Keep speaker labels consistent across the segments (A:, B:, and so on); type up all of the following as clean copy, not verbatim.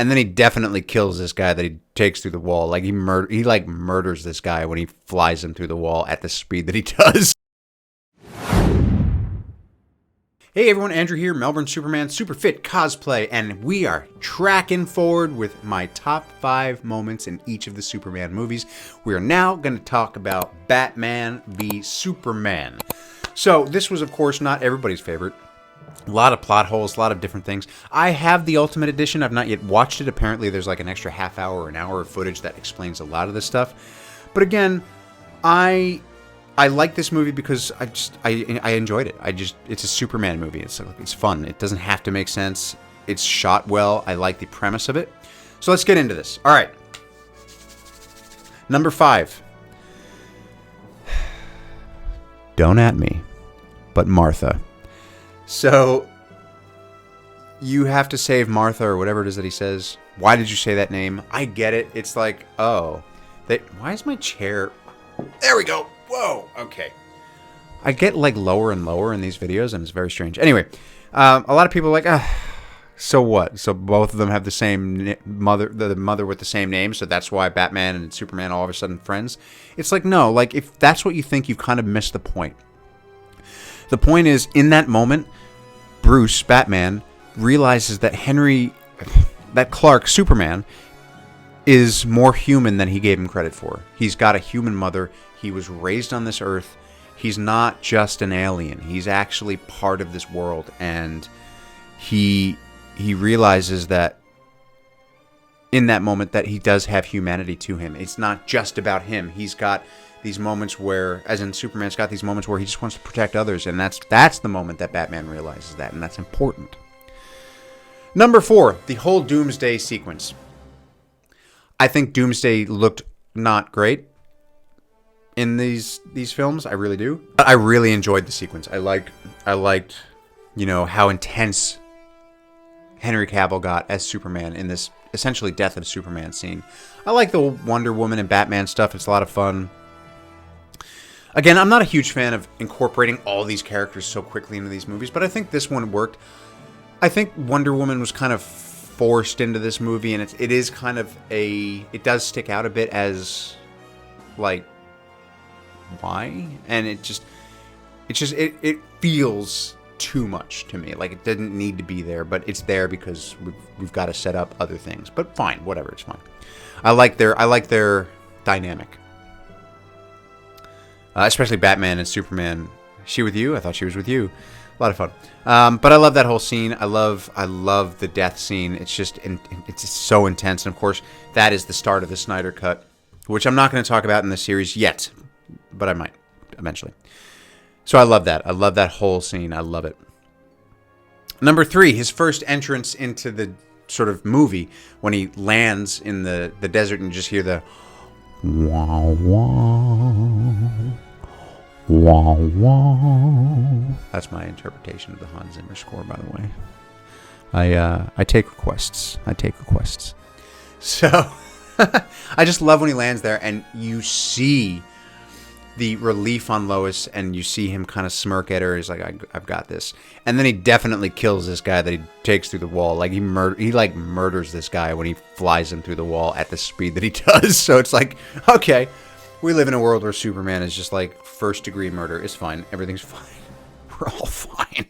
A: And then he definitely kills this guy that he takes through the wall. Like he murders this guy when he flies him through the wall at the speed that he does. Hey everyone, Andrew here, Melbourne Superman, super fit cosplay, and we are tracking forward with my top 5 moments in each of the Superman movies. We are now going to talk about Batman v Superman. So this was, of course, not everybody's favorite. A lot of plot holes, a lot of different things. I have the Ultimate Edition. I've not yet watched it. Apparently there's like an extra half hour or an hour of footage that explains a lot of this stuff. But again, I like this movie because I enjoyed it. It's a Superman movie. It's fun. It doesn't have to make sense. It's shot well. I like the premise of it. So let's get into this. All right. Number 5. Don't at me, but Martha. So you have to save Martha or whatever it is that he says. Why did you say that name? I get it. It's like, oh, why is my chair? There we go. Whoa, okay. I get like lower and lower in these videos, and it's very strange. Anyway, a lot of people are like, so what? So both of them have the same mother, the mother with the same name, so that's why Batman and Superman all of a sudden friends. It's like, no, like if that's what you think, you've kind of missed the point. The point is, in that moment, Bruce, Batman, realizes that Clark, Superman, is more human than he gave him credit for. He's got a human mother. He was raised on this earth. He's not just an alien. He's actually part of this world, and he realizes that in that moment that he does have humanity to him. It's not just about him. He's got these moments where, as in Superman's got these moments where he just wants to protect others, and that's the moment that Batman realizes that, and that's important. Number 4, the whole Doomsday sequence. I think Doomsday looked not great in these films. I really do. But I really enjoyed the sequence. I liked, how intense Henry Cavill got as Superman in this essentially death of Superman scene. I like the Wonder Woman and Batman stuff. It's a lot of fun. Again, I'm not a huge fan of incorporating all these characters so quickly into these movies, but I think this one worked. I think Wonder Woman was kind of forced into this movie, and it is kind of it does stick out a bit as like, why? And it feels too much to me. Like it didn't need to be there, but it's there because we've got to set up other things. But fine, whatever, it's fine. I like their dynamic. Especially Batman and Superman. She with you? I thought she was with you. A lot of fun. But I love that whole scene. I love the death scene. It's just it's so intense. And of course, that is the start of the Snyder Cut, which I'm not going to talk about in this series yet, but I might eventually. So I love that. I love that whole scene. I love it. Number 3, his first entrance into the sort of movie when he lands in the desert and you just hear the wow wow wow wow. That's my interpretation of the Hans Zimmer score, by the way. I take requests. So I just love when he lands there and you see the relief on Lois, and you see him kind of smirk at her. He's like, I've got this. And then he definitely kills this guy that he takes through the wall. Like he murders this guy when he flies him through the wall at the speed that he does. So it's like, okay, we live in a world where Superman is just like first degree murder. It's fine. Everything's fine. We're all fine.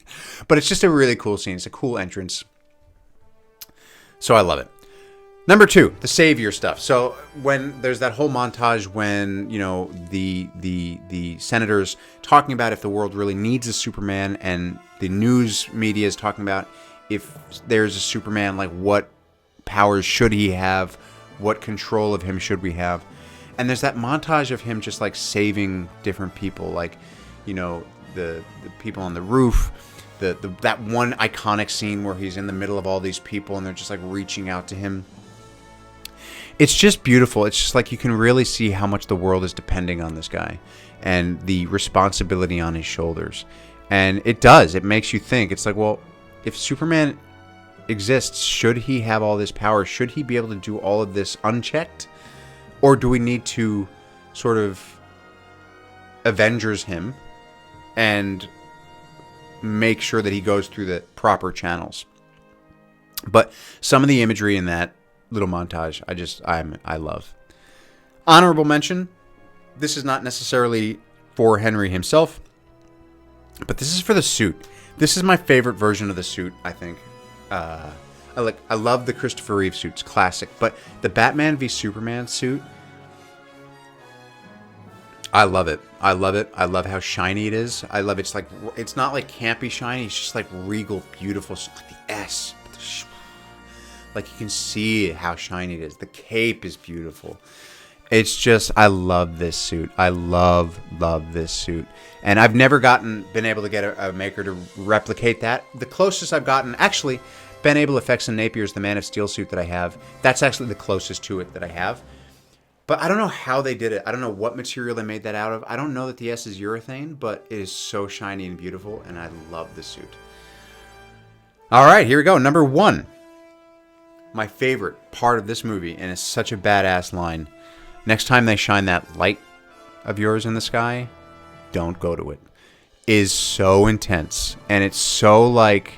A: But it's just a really cool scene. It's a cool entrance. So I love it. Number 2, the savior stuff. So when there's that whole montage when, the senators talking about if the world really needs a Superman, and the news media is talking about if there's a Superman, like what powers should he have? What control of him should we have? And there's that montage of him just like saving different people, like, the people on the roof, that one iconic scene where he's in the middle of all these people and they're just like reaching out to him. It's just beautiful. It's just like you can really see how much the world is depending on this guy and the responsibility on his shoulders. And it does. It makes you think. It's like, well, if Superman exists, should he have all this power? Should he be able to do all of this unchecked? Or do we need to sort of Avengers him and make sure that he goes through the proper channels? But some of the imagery in that little montage I love. Honorable mention. This is not necessarily for Henry himself, but this is for the suit. This is my favorite version of the suit, I think. I love the Christopher Reeve suit. It's classic. But the Batman v Superman suit, I love it. I love it. I love how shiny it is. I love it's like, it's not like campy shiny. It's just like regal, beautiful. It's like the S. Like you can see how shiny it is. The cape is beautiful. It's just, I love this suit. I love this suit. And I've never been able to get a maker to replicate that. The closest I've gotten, actually, Ben Able Effects and Napier's the Man of Steel suit that I have. That's actually the closest to it that I have. But I don't know how they did it. I don't know what material they made that out of. I don't know that the S is urethane, but it is so shiny and beautiful, and I love this suit. All right, here we go. Number 1. My favorite part of this movie, and it's such a badass line. Next time they shine that light of yours in the sky, don't go to it. Is so intense. And it's so like,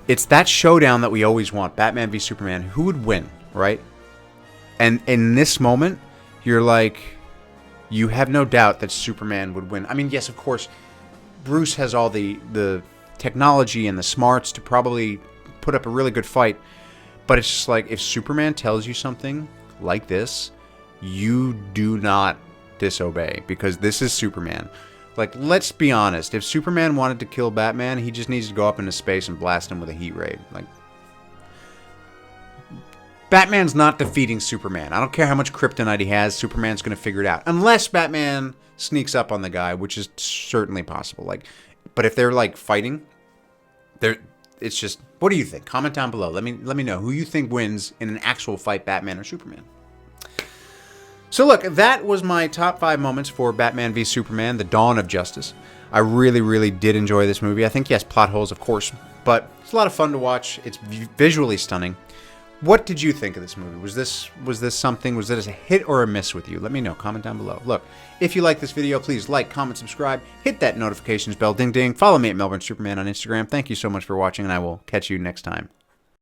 A: it's that showdown that we always want. Batman v Superman. Who would win, right? And in this moment, you're like, you have no doubt that Superman would win. I mean, yes, of course, Bruce has all the technology and the smarts to probably put up a really good fight. But it's just like, if Superman tells you something like this, you do not disobey, because this is Superman. Like, let's be honest. If Superman wanted to kill Batman, he just needs to go up into space and blast him with a heat ray. Like, Batman's not defeating Superman. I don't care how much kryptonite he has. Superman's going to figure it out. Unless Batman sneaks up on the guy, which is certainly possible. Like, but if they're, like, fighting, it's just, what do you think? Comment down below. Let me know who you think wins in an actual fight, Batman or Superman. So look, that was my top 5 moments for Batman v Superman, The Dawn of Justice. I really, really did enjoy this movie. I think, yes, plot holes, of course, but it's a lot of fun to watch. It's visually stunning. What did you think of this movie? Was this something, was it a hit or a miss with you? Let me know. Comment down below. Look, if you like this video, please like, comment, subscribe, hit that notifications bell, ding, ding. Follow me at Melbourne Superman on Instagram. Thank you so much for watching, and I will catch you next time.